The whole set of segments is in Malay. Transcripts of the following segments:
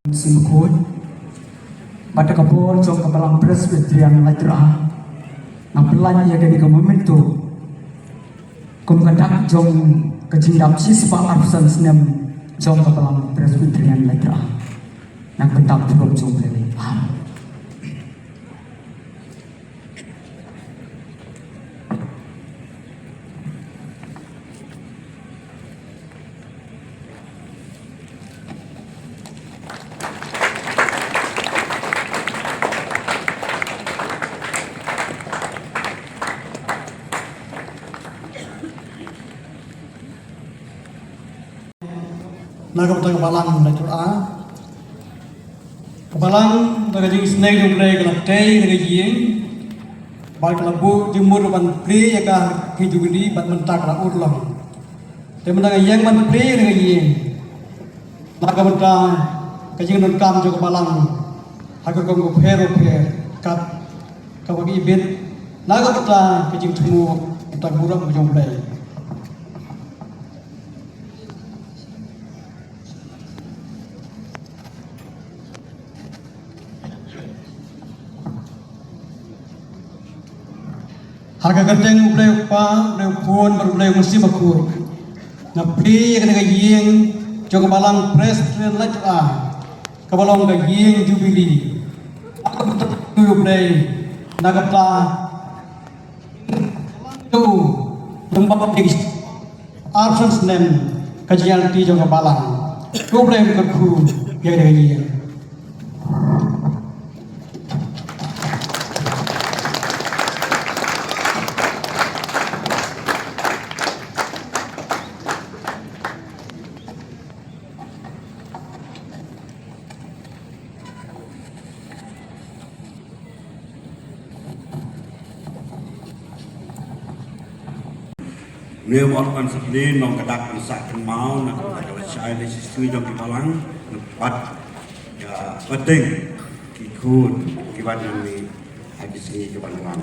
Singkut pada kapol jong kapalang presbyterian laitra na pelan ya dari momentu kumkadak jong kejindap siswa arsan senem jong kapalang presbyterian laitra na bentak belum jong lele Naga betang kebalang dari Tuhan. Kebalang naga jeng snake jeng play kelak teh naga jeng. Balik lembu jemur ban play ya kah hijubili ban mentak la urlang. Tapi naga yang ban play naga jeng. Naga betang kajeng non kam jeng kebalang. Hagar kong pher kat kawagi ibit. Naga betang kajeng temu betang burang jeng play. Harga genteng ulai pa, ulai pun, ulai mesti bakur. Napi yang kena gayeng, jauh kebalang pres dan lagi kebalang gayeng jubili. Aku betul ulai nagapla tu tempat di arsan nem kajian di jauh kebalang. Ulai berku yang kena gayeng. Nếu một con sắp đến nông cả đặc con sạch con máu là cái trái lấy suy trong cái bao lắng bắt tình cái khuôn cái ban yang ni habis ni cái ban lắng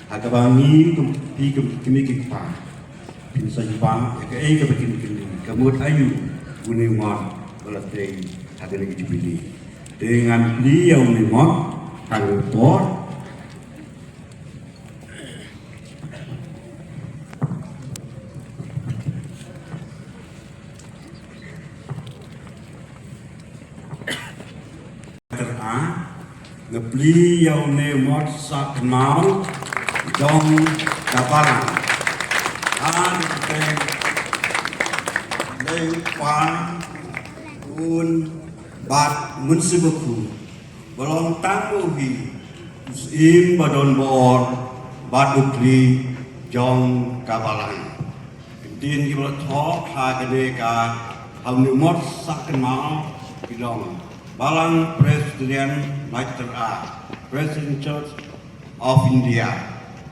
agak bangi tu pi cái pa pin sa jepang cái bikin kemud ayu kuning ngon kalau teh ada lagi dipilih dengan beliau ni mot kalau bor ngepli yau ne mot sak mau dong kapalang an te lei pan un bat mun sibuku balong tamu hi im badon bor bat ukli jong kapalang tin ki bol tho pha ka de ka hau ni mot sak mau kilong balang presiden Master A President Church of India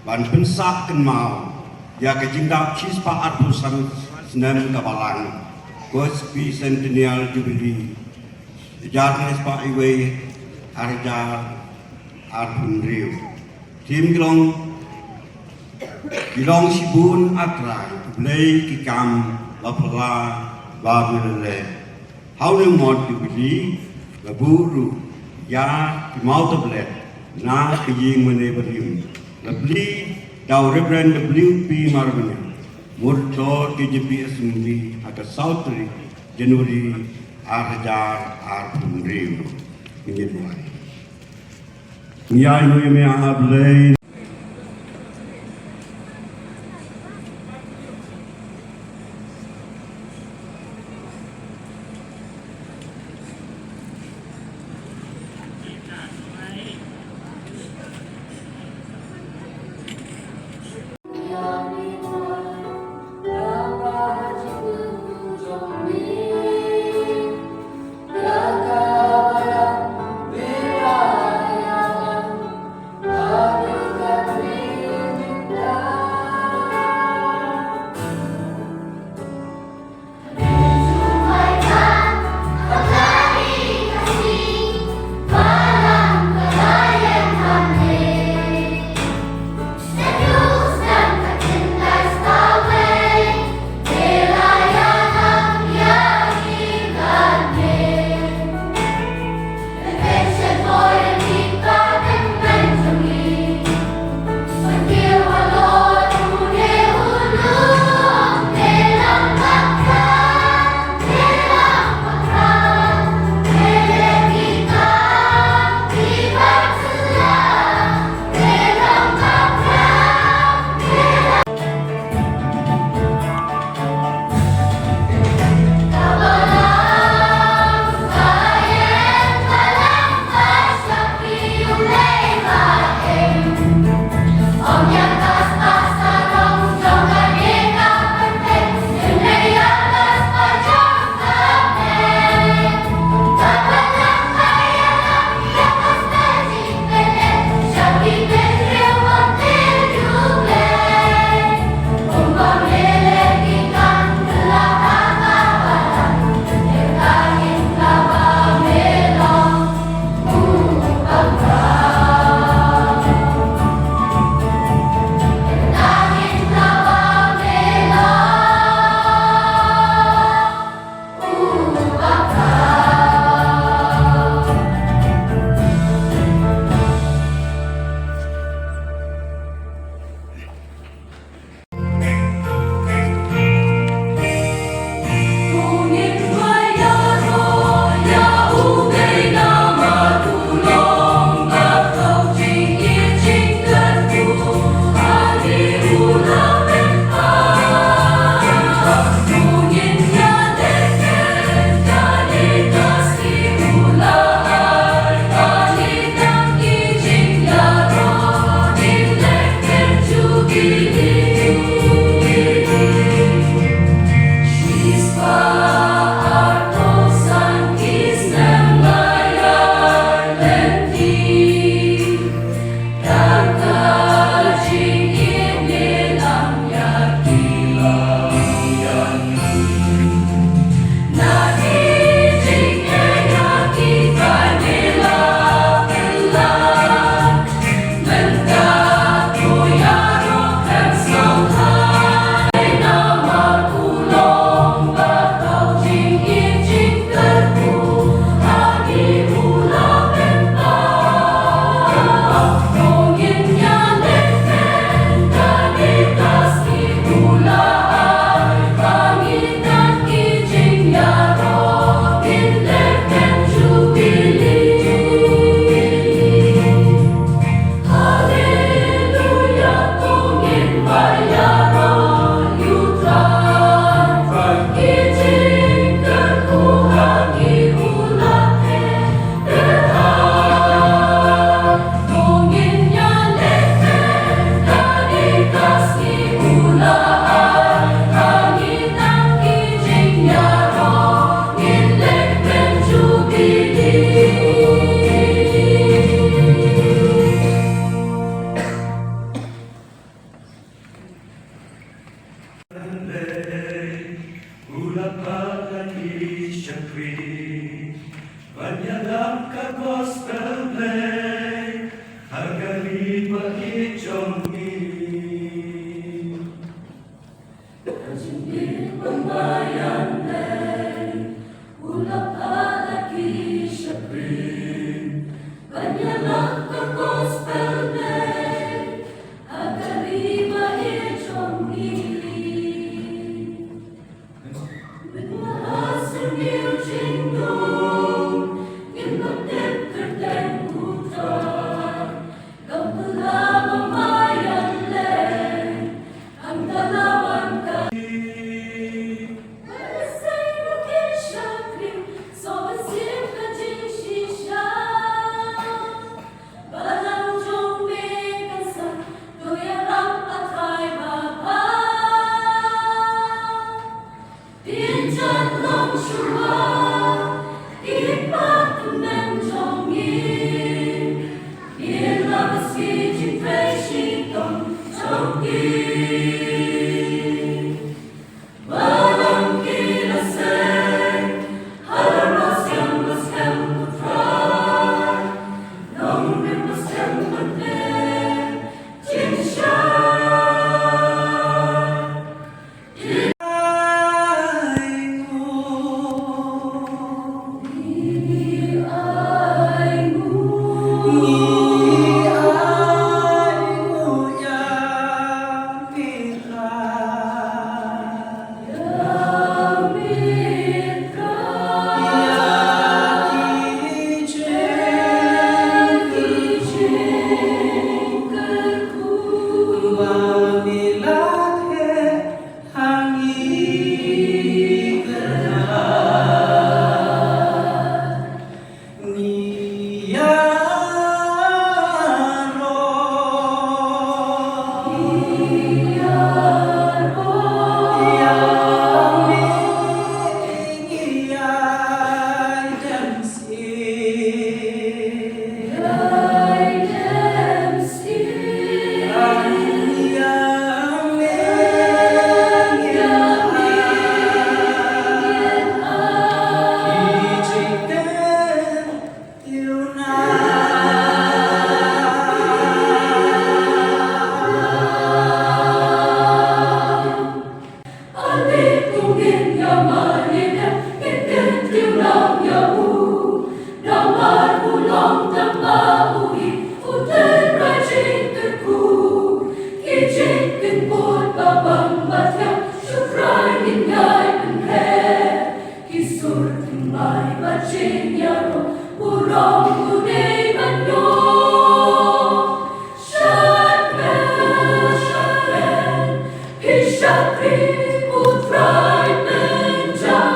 ban pensak mau ya ke jingdap chispa atusan senem kabalang Gospi Centennial Jubilee Jarnes pa iwe harjar arpun riu tim kilong sibun atrai blei kikam lapala babulele how do mod Jubilee laburu ya mau tablet na kiying mene berim labli dau reverend WP Marvin murto TJP SMB aga Sautri Januari arjar arpun riu ini buai ya ini me ablei Hare Ulapalagi syakri Banyalam ka gospel play Hargali pagi jongi Kajingin pembayan play Ulapalagi syakri Banyalam ka gospel play Hargali pagi jongi Shakri, Putra, Benja.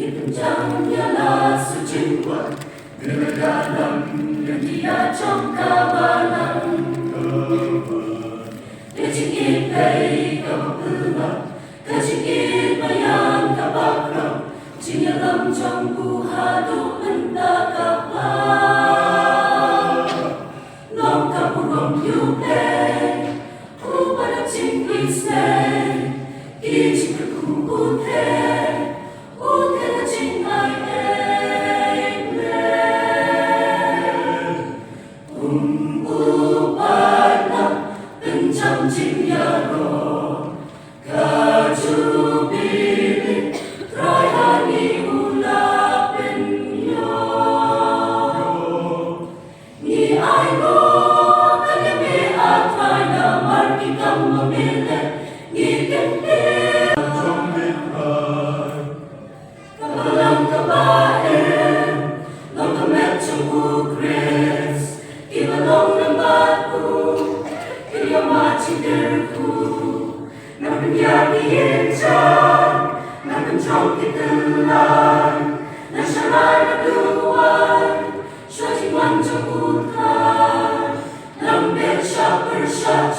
Janganlah sejengkal bila dalam yang dia congkabalan. Kecingin bayi kau gelap, kecingin bayang kabakram, cinyalam jangku hadu entah kapal. Long kapurong yupe, upada cingkwi snay, kicing kekubute. Hãy subscribe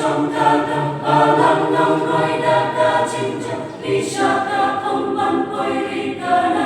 cho kênh Ghiền Mì Gõ để không bỏ lỡ những video hấp dẫn.